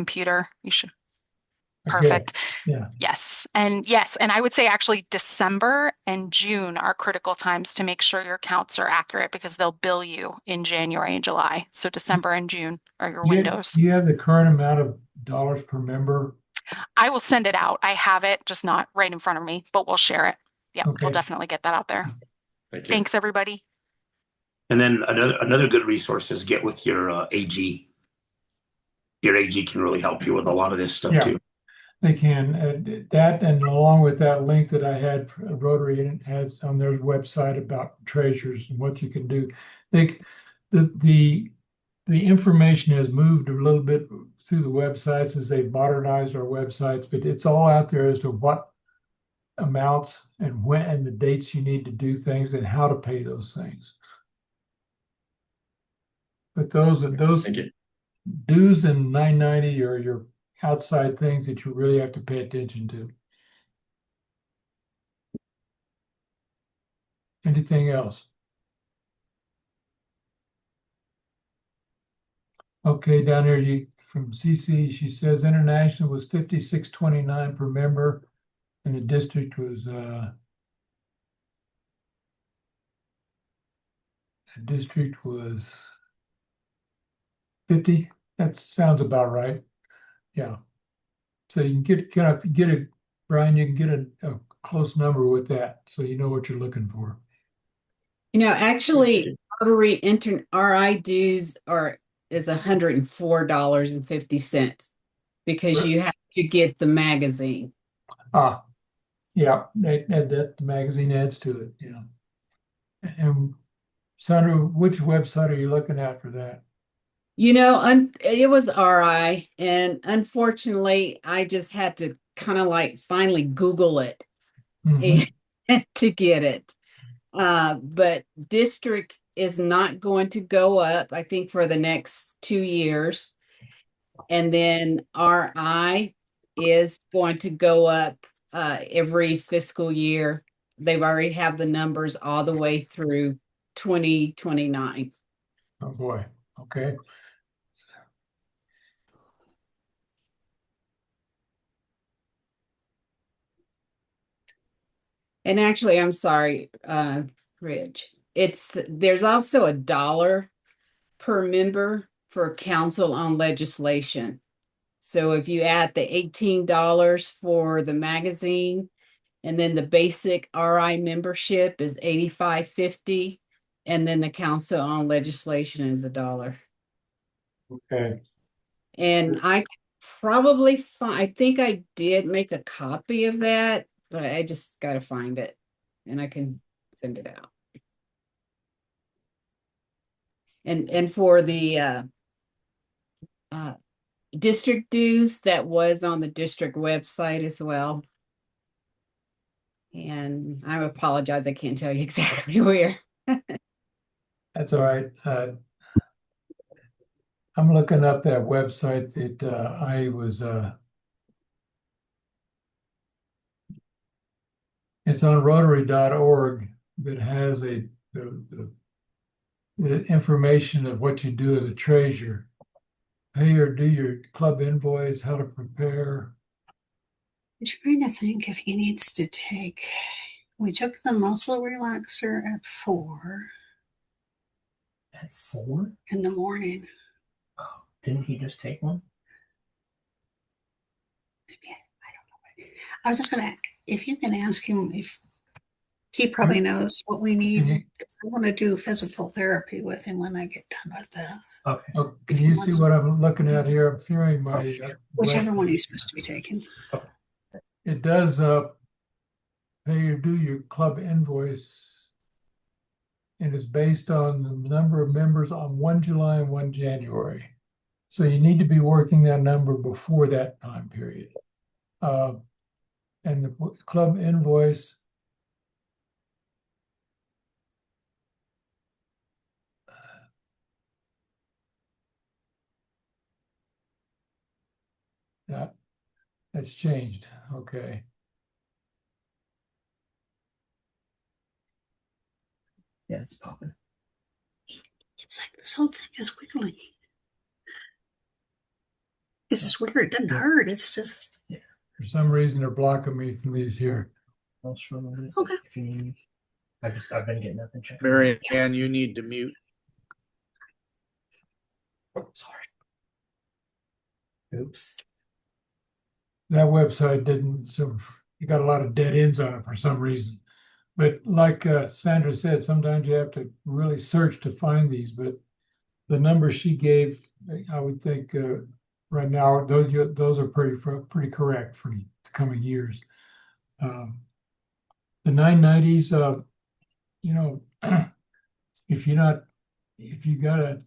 computer. You should. Okay. Perfect. Yeah. Yes. And I would say actually December and June are critical times to make sure your counts are accurate because they'll bill you in January and July. So December and June are your windows. Do you have the current amount of dollars per member? I will send it out. I have it, just not right in front of me, but we'll share it. Yep, we'll Okay. definitely get that out there. Thank you. Thanks, everybody. And then another good resource is get with your AG. Your AG can really help you with a lot of this stuff Yeah. too. They can. That and along with that link that I had, Rotary has on their website about treasures and what you can do. They, the information has moved a little bit through the websites as they've modernized our websites, but it's all out there as to what amounts and when and the dates you need to do things and how to pay those things. But those Thank you. dues and 990 are your outside things that you really have to pay attention to. Anything else? Okay, down here from CC, she says international was 56.29 per member, and the district was the district was 50. That sounds about right. Yeah. So you can get it, Brian, you can get a close number with that, so you know what you're looking for. Actually, Rotary RI dues is $104.50 because you have to get the magazine. Ah, yeah, that the magazine adds to it, yeah. And Sandra, which website are you looking at for that? It was RI, and unfortunately, I just had to kind of like finally Google it Mhm. to get it. But district is not going to go up, I think, for the next 2 years. And then RI is going to go up every fiscal year. They've already have the numbers all the way through 2029. Oh boy, okay. And actually, I'm sorry, Rich. There's also $1 per member for council on legislation. So if you add the $18 for the magazine, and then the basic RI membership is $85.50, and then the council on legislation is $1. Okay. And I think I did make a copy of that, but I just got to find it, and I can send it out. And for the district dues, that was on the district website as well. And I apologize, I can't tell you exactly where. That's all right. I'm looking up that website that I was it's on rotary.org that has the information of what you do as a treasurer. Pay or do your club invoice, how to prepare. I'm trying to think if he needs to take. We took the muscle relaxer at 4 At 4? in the morning. Oh, didn't he just take one? Maybe I don't know. I was just gonna, if you can ask him if he probably knows what we need. Because I want to do physical therapy with him when I get done with this. Okay. Oh, can you see what I'm looking at here? I'm sharing my Whichever one he's supposed to be taking. It does pay or do your club invoice, and is based on the number of members on 1 July and 1 January. So you need to be working that number before that time period. And the club invoice that's changed. Okay. Yeah, it's popping. It's like this whole thing is wiggling. This is weird. It doesn't hurt. It's just, For some reason, they're blocking me from these here. I'll show them this Okay. if you need me. I've been getting nothing checked. Mary Ann, you need to mute. Sorry. Oops. That website didn't, so you got a lot of dead ends on it for some reason. But like Sandra said, sometimes you have to really search to find these, but the numbers she gave, I would think right now, those are pretty correct for the coming years. The 990s, you know, if you got an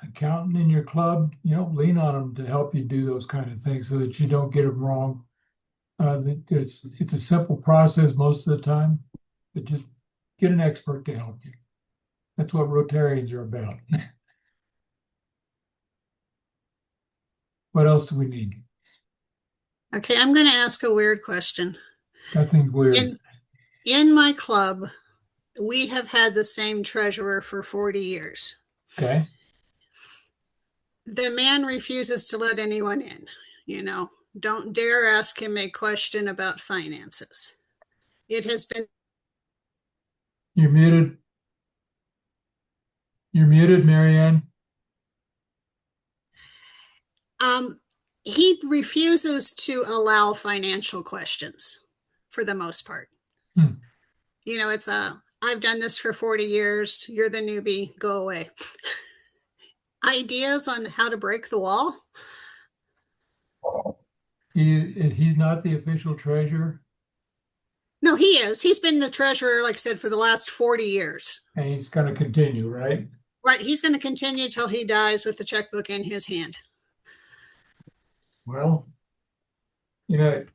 accountant in your club, lean on them to help you do those kind of things so that you don't get them wrong. It's a simple process most of the time, but just get an expert to help you. That's what Rotarians are about. What else do we need? okay, I'm going to ask a weird question. Nothing weird. In my club, we have had the same treasurer for 40 years. Okay. The man refuses to let anyone in. Don't dare ask him a question about finances. It has been. You're muted. You're muted, Marianne. He refuses to allow financial questions for the most part. It's I've done this for 40 years. You're the newbie. Go away. Ideas on how to break the wall? He's not the official treasurer. No, he is. He's been the treasurer, like I said, for the last 40 years. And he's going to continue, right? Right. He's going to continue till he dies with the checkbook in his hand. Well, in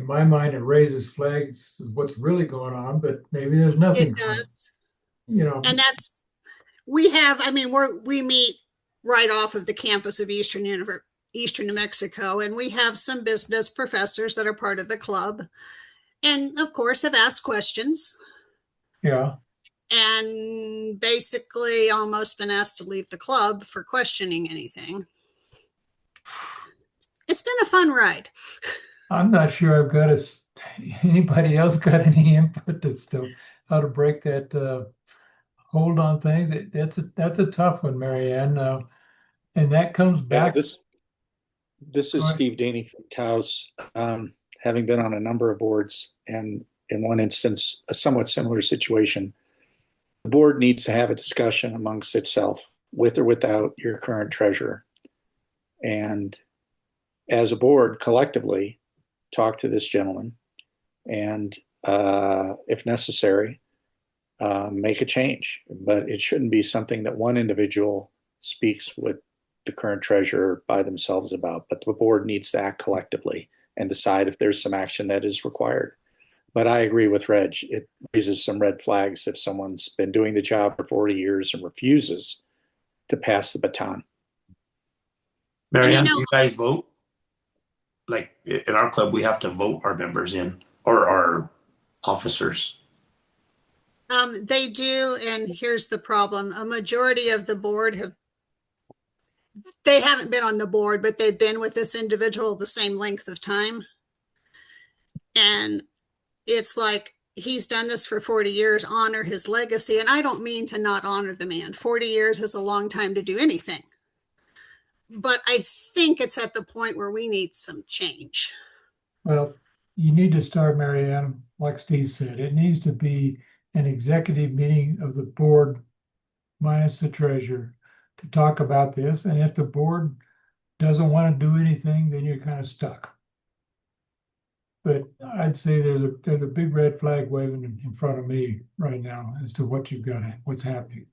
my mind, it raises flags of what's really going on, but maybe there's nothing. It does. And that's, we meet right off of the campus of Eastern New Mexico, and we have some business professors that are part of the club, and of course have asked questions. Yeah. And basically almost been asked to leave the club for questioning anything. It's been a fun ride. I'm not sure I've got anybody else got any input as to how to break that hold on things. That's a tough one, Marianne. And that comes back. This is Steve Daney from Taos, having been on a number of boards, and in one instance, a somewhat similar situation. The board needs to have a discussion amongst itself, with or without your current treasurer. And as a board, collectively, talk to this gentleman and, if necessary, make a change. But it shouldn't be something that one individual speaks with the current treasurer by themselves about. But the board needs to act collectively and decide if there's some action that is required. But I agree with Reg. It raises some red flags if someone's been doing the job for 40 years and refuses to pass the baton. Marianne, do you guys vote? Like in our club, we have to vote our members in, or our officers. They do, and here's the problem. A majority of the board they haven't been on the board, but they've been with this individual the same length of time. And it's like, he's done this for 40 years, honor his legacy. And I don't mean to not honor the man. 40 years is a long time to do anything. But I think it's at the point where we need some change. Well, you need to start, Marianne, like Steve said. It needs to be an executive meeting of the board minus the treasurer to talk about this. And if the board doesn't want to do anything, then you're kind of stuck. But I'd say there's a big red flag waving in front of me right now as to what you've got, what's happening.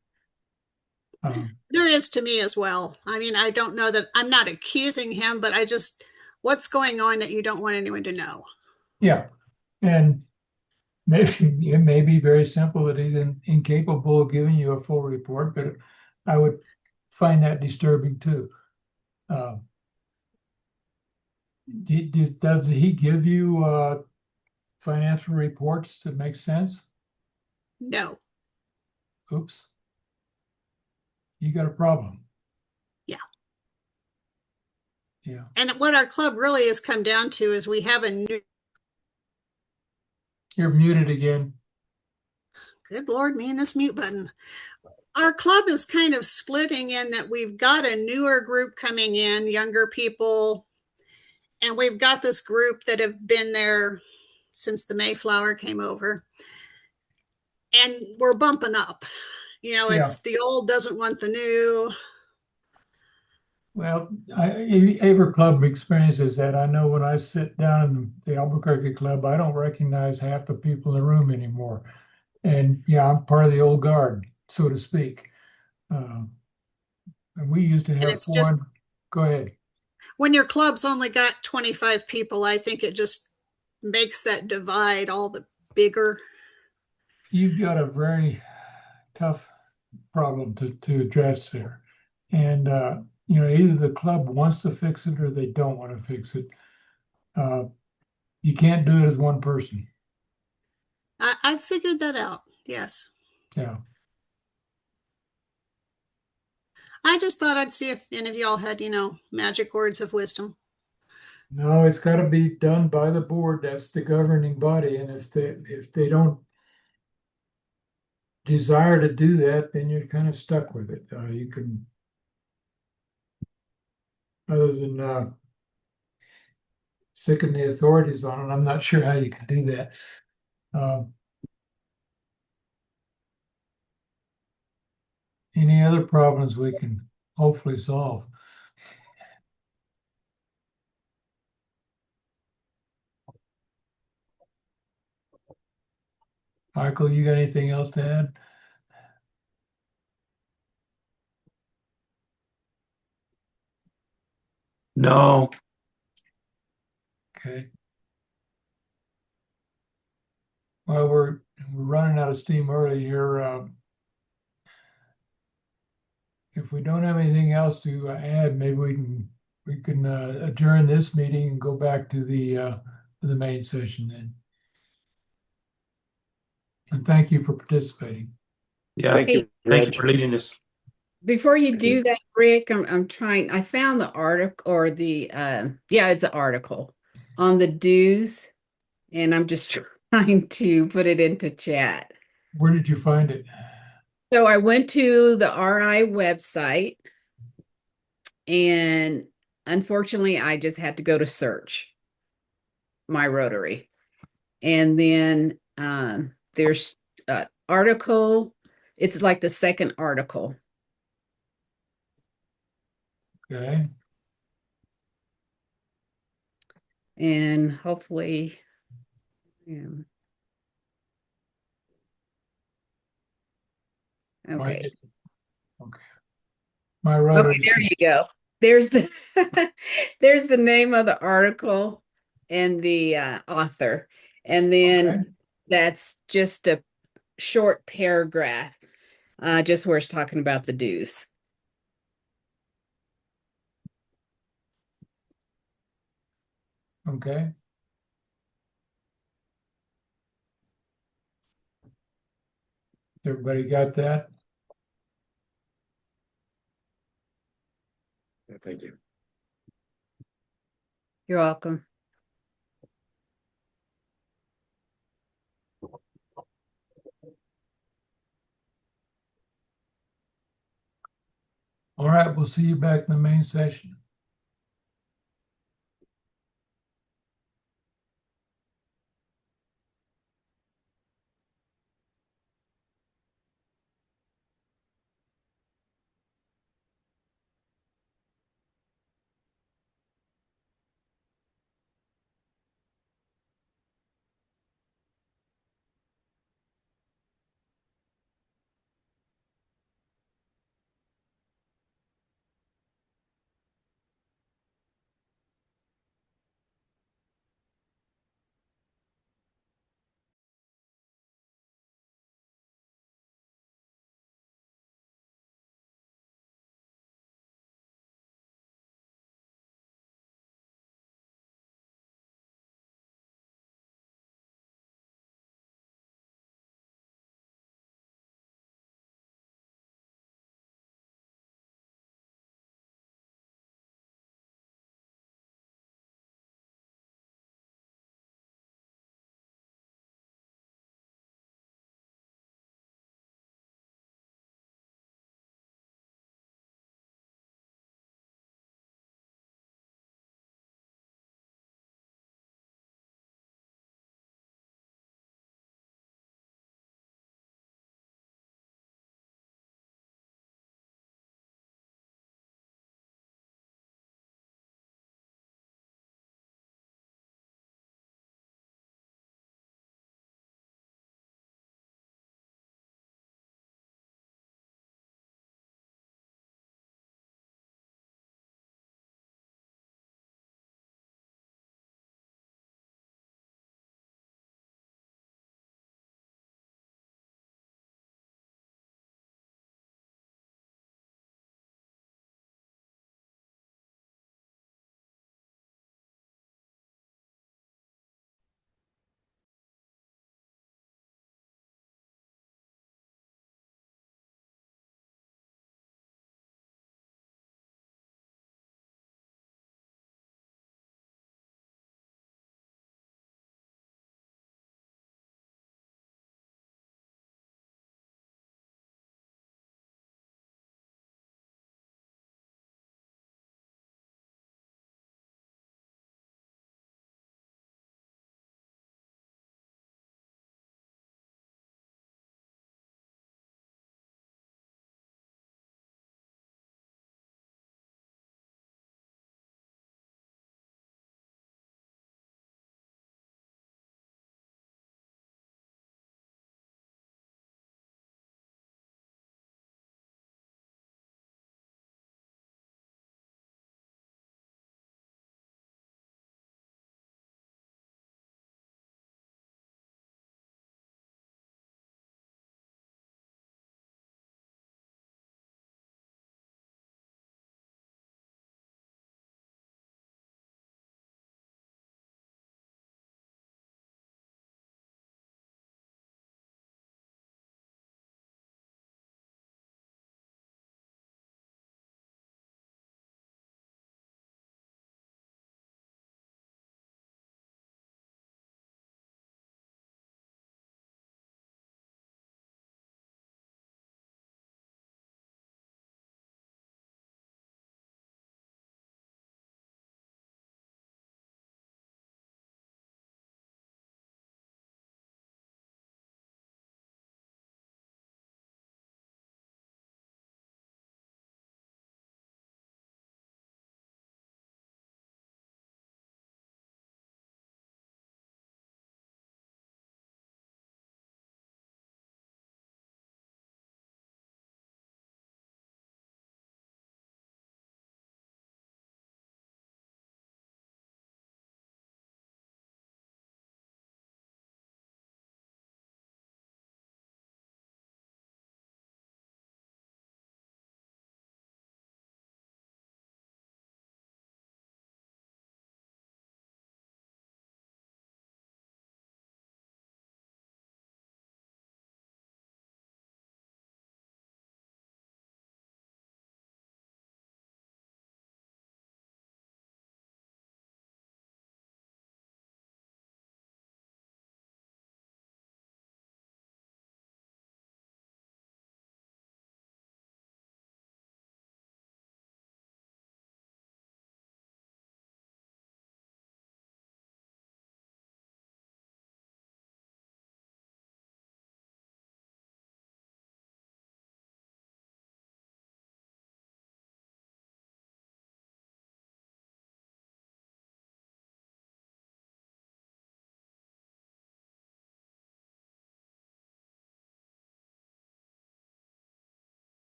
There is to me as well. I mean, I don't know that I'm not accusing him, but what's going on that you don't want anyone to know? Yeah. And maybe it may be very simple that he's incapable of giving you a full report, but I would find that disturbing too. Does he give you financial reports that make sense? No. Oops. You got a problem. Yeah. Yeah. And what our club really has come down to is we have a new, You're muted again. good Lord, me and this mute button. Our club is kind of splitting in that we've got a newer group coming in, younger people, and we've got this group that have been there since the Mayflower came over. And we're bumping up. You know, Yeah. it's the old doesn't want the new. Well, every club experiences that. I know when I sit down in the Albuquerque club, I don't recognize half the people in the room anymore. And yeah, I'm part of the old guard, so to speak. And we used to And have it's just four. Go ahead. when your club's only got 25 people, I think it just makes that divide all the bigger. You've got a very tough problem to address there. And, either the club wants to fix it or they don't want to fix it. You can't do it as one person. I figured that out. Yes. Yeah. I just thought I'd see if any of y'all had, magic words of wisdom. No, it's got to be done by the board. That's the governing body. And if they don't desire to do that, then you're kind of stuck with it. You can, other than sicken the authorities on it, I'm not sure how you can do that. Any other problems we can hopefully solve? Michael, you got anything else to add? No. Okay. Well, we're running out of steam early here. If we don't have anything else to add, maybe we can adjourn this meeting and go back to the main session then. And thank you for participating. Yeah. Thank you, Thank you Reg. for leading this. Before you Thank do you. that, Rick, I'm trying, I found the article or yeah, it's an article on the dues, and I'm just trying to put it into chat. Where did you find it? So I went to the RI website, and unfortunately, I just had to go to search my Rotary. And then there's an article. It's like the second article. Okay. And hopefully, yeah. Okay. Okay. My Okay, Rotary. there you go. There's the there's the name of the article and the author. And then Okay. that's just a short paragraph, just where it's talking about the dues. Okay. Everybody got that? Thank you. You're welcome. All right, we'll see you back in the main session.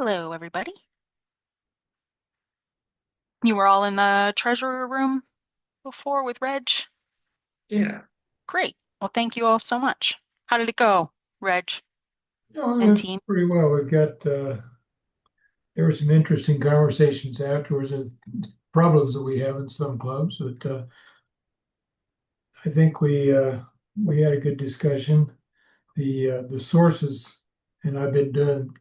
Hello, everybody. You were all in the treasurer room before with Reg? Yeah. Great. Well, thank you all so much. How did it go, Reg Oh, and that's team? pretty well. We got there were some interesting conversations afterwards and problems that we have in some clubs, but I think we had a good discussion. The sources, and I've been doing.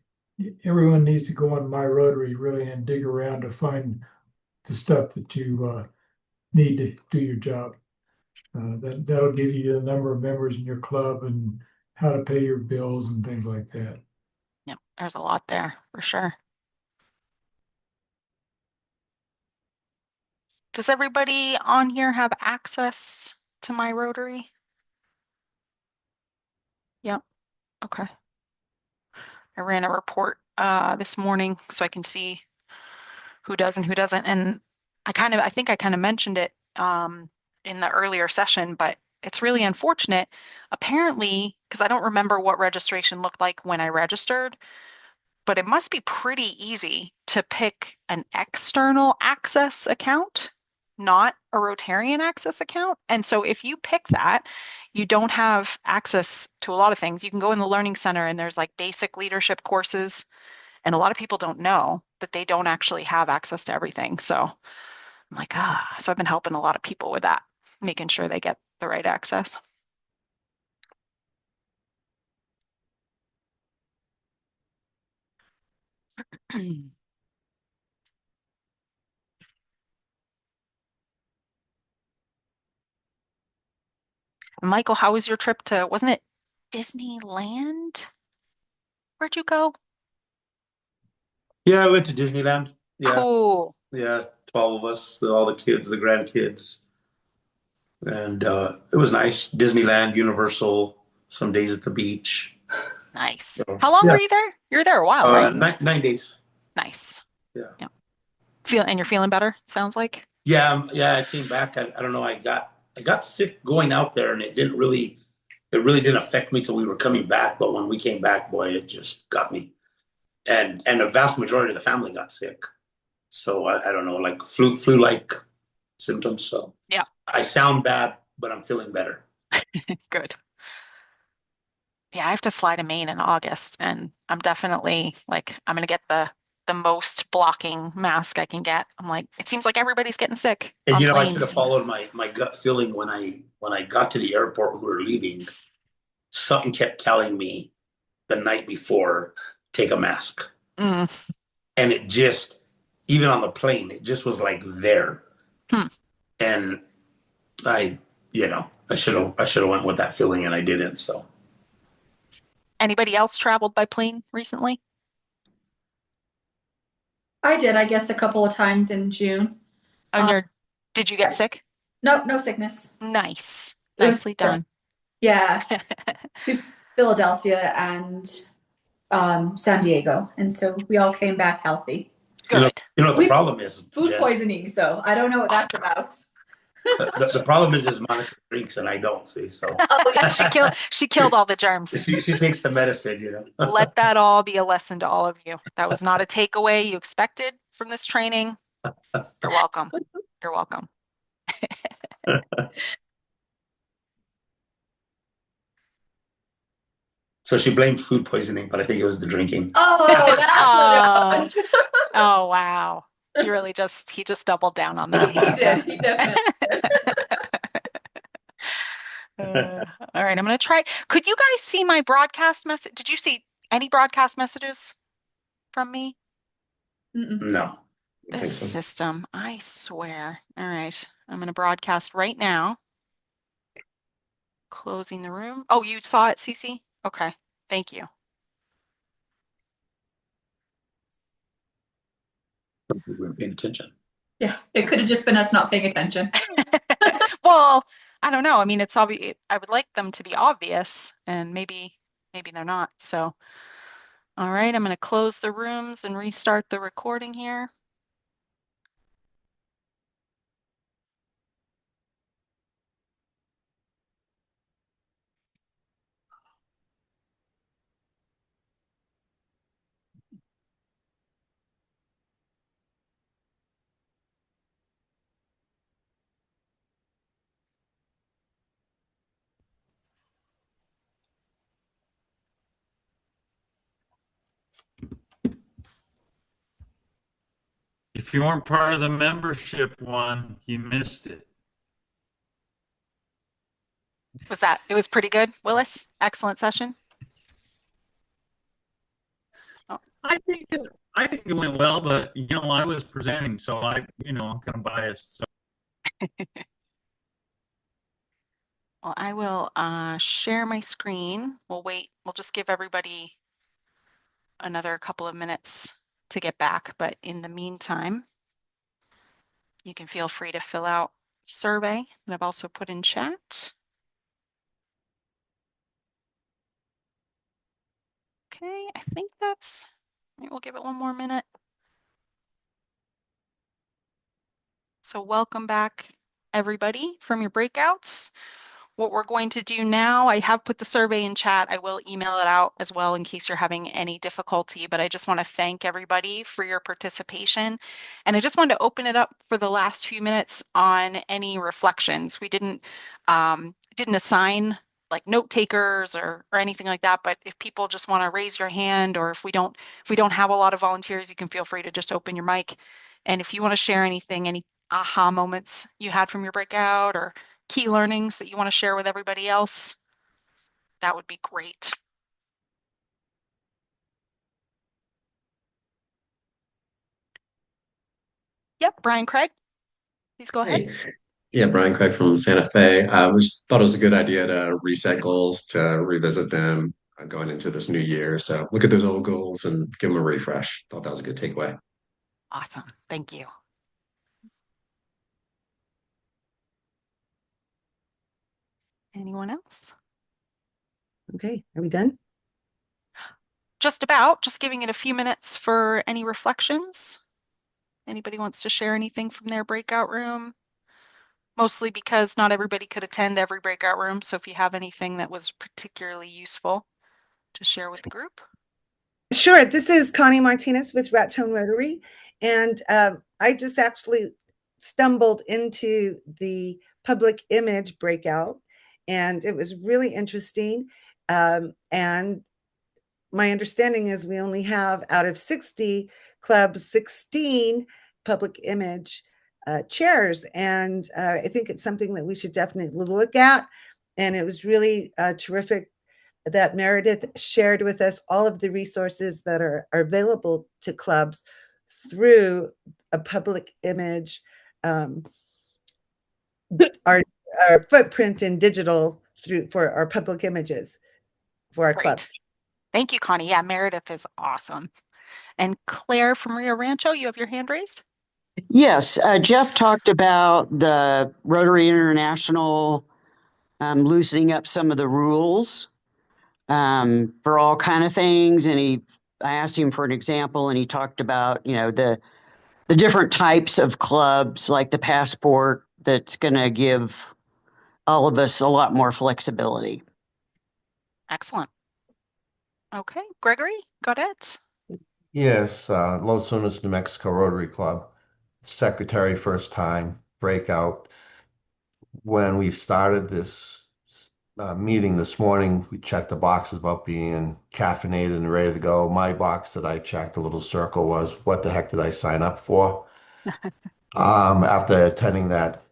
Everyone needs to go on My Rotary really and dig around to find the stuff that you need to do your job. That'll give you the number of members in your club and how to pay your bills and things like that. Yep, there's a lot there for sure. Does everybody on here have access to My Rotary? Yep. Okay. I ran a report this morning so I can see who does and who doesn't. And I think I kind of mentioned it in the earlier session, but it's really unfortunate. Apparently, because I don't remember what registration looked like when I registered, but it must be pretty easy to pick an external access account, not a Rotarian access account. And so if you pick that, you don't have access to a lot of things. You can go in the Learning Center and there's like basic leadership courses, and a lot of people don't know that they don't actually have access to everything. So I'm like, so I've been helping a lot of people with that, making sure they get the right access. Michael, how was your trip to, wasn't it Disneyland? Where'd you go? Yeah, I went to Disneyland. Yeah, Cool. yeah, 12 of us, all the kids, the grandkids, and it was nice. Disneyland, Universal, some days at the beach. Nice. So, How long were yeah, you there? You were there a while, right? 9 days. Nice. Yeah, Yeah. And you're feeling better, sounds like. yeah, yeah. I came back. I don't know. I got sick going out there, and it really didn't affect me till we were coming back. But when we came back, boy, it just got me. And a vast majority of the family got sick. So I don't know, like flu like symptoms. So Yeah, I sound bad, but I'm feeling better. good. Yeah, I have to fly to Maine in August, and I'm definitely like I'm gonna get the most blocking mask I can get. I'm like, it seems like everybody's getting sick And on I should have planes. followed my gut feeling when I got to the airport when we were leaving. Something kept telling me the night before, take a mask. Mm. And it just, even on the plane, it just was like there. Hmm. And I, I should have went with that feeling and I didn't. So Anybody else traveled by plane recently? I did, I guess, a couple of times in June. On Um, your, did you get sick? no, no sickness. Nice. It was Nicely just, done. yeah, to Philadelphia and San Diego, and so we all came back healthy. Good. what the problem is, Food Jen? poisoning, so I don't know what that's about. The problem is Monica drinks and I don't see. So Oh yeah, She killed all the germs. she takes the medicine. Let that all be a lesson to all of you. That was not a takeaway you expected from this training. You're welcome. You're welcome. So she blamed food poisoning, but I think it was the drinking. oh, that's what it was. Oh, wow. He just doubled down on that, He Monica. did. He definitely did. All right, I'm gonna try. Could you guys see my broadcast message? Did you see any broadcast messages from me? Mm-mm. No. I think This so. system, I swear. All right, I'm gonna broadcast right now. Closing the room. Oh, you saw it, Cece? Okay, thank you. We weren't paying attention. Yeah, it could have just been us not paying attention. Well, I don't know. I mean, it's obvious. I would like them to be obvious, and maybe they're not. So, all right, I'm going to close the rooms and restart the recording here. If you weren't part of the membership one, you missed it. It was pretty good, Willis? Excellent session. Oh, I think it went well, but I was presenting, so I'm kind of biased. So well, I will share my screen. We'll wait. We'll just give everybody another couple of minutes to get back. But in the meantime, you can feel free to fill out the survey that I've also put in chat. Okay, I think we'll give it one more minute. So welcome back, everybody, from your breakouts. What we're going to do now, I have put the survey in chat. I will email it out as well in case you're having any difficulty, but I just want to thank everybody for your participation. And I just wanted to open it up for the last few minutes on any reflections. We didn't assign like note takers or anything like that, but if people just want to raise your hand, or if we don't have a lot of volunteers, you can feel free to just open your mic. And if you want to share anything, any aha moments you had from your breakout or key learnings that you want to share with everybody else, that would be great. Yep, Brian Craig, please go ahead. Hey. Yeah, Brian Craig from Santa Fe. I thought it was a good idea to reset goals, to revisit them going into this new year. So look at those old goals and give them a refresh. Thought that was a good takeaway. Awesome. Thank you. Anyone else? Okay, are we done? Just about, just giving it a few minutes for any reflections. Anybody wants to share anything from their breakout room? Mostly because not everybody could attend every breakout room. So if you have anything that was particularly useful to share with the group. Sure. This is Connie Martinez with Raton Rotary. And I just actually stumbled into the public image breakout, and it was really interesting. And my understanding is we only have, out of 60 clubs, 16 public image chairs. And I think it's something that we should definitely look at. And it was really terrific that Meredith shared with us all of the resources that are available to clubs through a public image, our footprint in digital for our public images for our Great. clubs. Thank you, Connie. Yeah, Meredith is awesome. And Claire from Rio Rancho, you have your hand raised? Yes, Jeff talked about the Rotary International loosening up some of the rules for all kind of things, and I asked him for an example, and he talked about the different types of clubs, like the passport, that's going to give all of us a lot more flexibility. Excellent. Okay, Gregory, got it? Yes, Los Lunas, New Mexico Rotary Club, secretary first time, breakout. When we started this meeting this morning, we checked the boxes about being caffeinated and ready to go. My box that I checked, a little circle, was what the heck did I sign up for? After attending that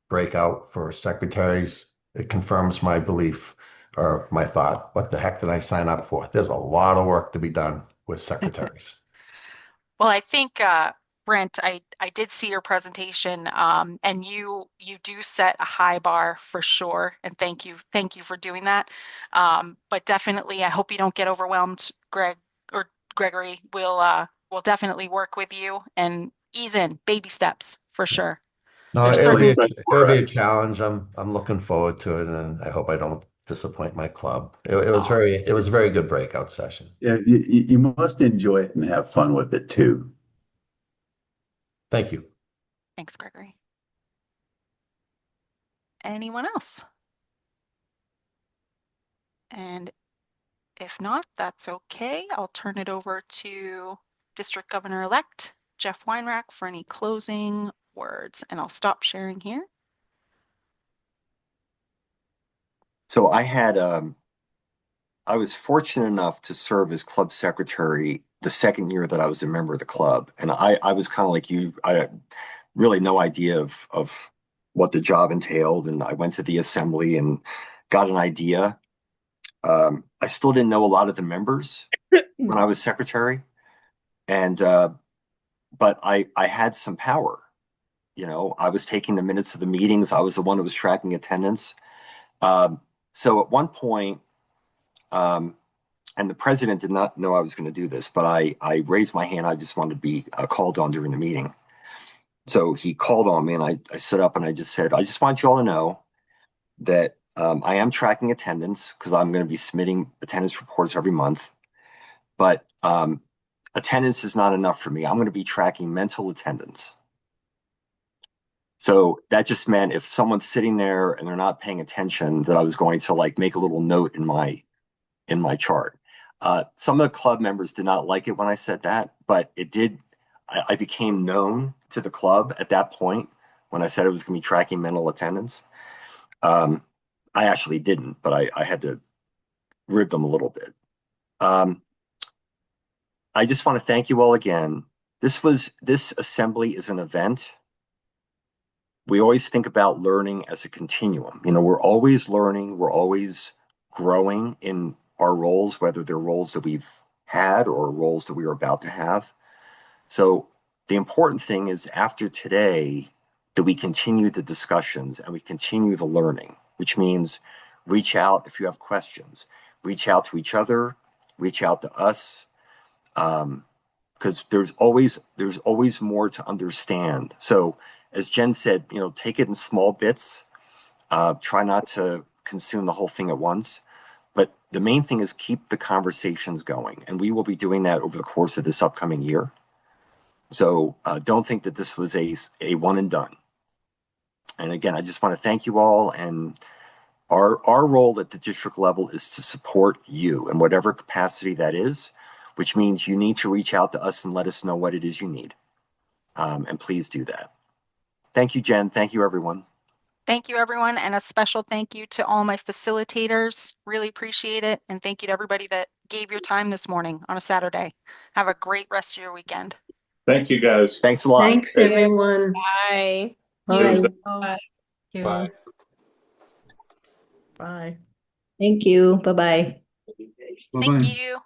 breakout for secretaries, it confirms my belief or my thought. What the heck did I sign up for? There's a lot of work to be done with secretaries. Well, I think Brent, I did see your presentation, and you do set a high bar for sure, and thank you for doing that. But definitely, I hope you don't get overwhelmed, Gregory. We'll definitely work with you and ease in, baby steps for sure. No, it'll be a challenge. I'm looking forward to it, and I hope I don't disappoint my club. It was a very good breakout session. Yeah, you must enjoy it and have fun with it too. Thank you. Thanks, Gregory. Anyone else? And if not, that's okay. I'll turn it over to District Governor-elect Jeff Weinrack for any closing words, and I'll stop sharing here. So I was fortunate enough to serve as club secretary the second year that I was a member of the club. And I was kind of like you. I had really no idea of what the job entailed. And I went to the assembly and got an idea. I still didn't know a lot of the members when I was secretary. And but I had some power. You know, I was taking the minutes of the meetings. I was the one who was tracking attendance. So at one point, and the president did not know I was going to do this, but I raised my hand. I just wanted to be called on during the meeting. So he called on me, and I stood up and I just said, I just want you all to know that I am tracking attendance because I'm going to be submitting attendance reports every month. But attendance is not enough for me. I'm going to be tracking mental attendance. So that just meant if someone's sitting there and they're not paying attention, that I was going to like make a little note in my chart. Some of the club members did not like it when I said that, but it did. I became known to the club at that point when I said it was going to be tracking mental attendance. I actually didn't, but I had to rib them a little bit. I just want to thank you all again. This assembly is an event. We always think about learning as a continuum. You know, we're always learning, we're always growing in our roles, whether they're roles that we've had or roles that we are about to have. So the important thing is after today that we continue the discussions and we continue the learning, which means reach out if you have questions, reach out to each other, reach out to us, because there's always more to understand. So as Jen said, you know, take it in small bits. Try not to consume the whole thing at once. But the main thing is keep the conversations going. And we will be doing that over the course of this upcoming year. So don't think that this was a one and done. And again, I just want to thank you all. And our role at the district level is to support you in whatever capacity that is, which means you need to reach out to us and let us know what it is you need. And please do that. Thank you, Jen. Thank you, everyone. Thank you, everyone. And a special thank you to all my facilitators. Really appreciate it. And thank you to everybody that gave your time this morning on a Saturday. Have a great rest of your weekend. Thank you, guys. Thanks a lot. Thanks, everyone. Bye. Bye. Bye. Bye. Thank you. Bye-bye. Thank you.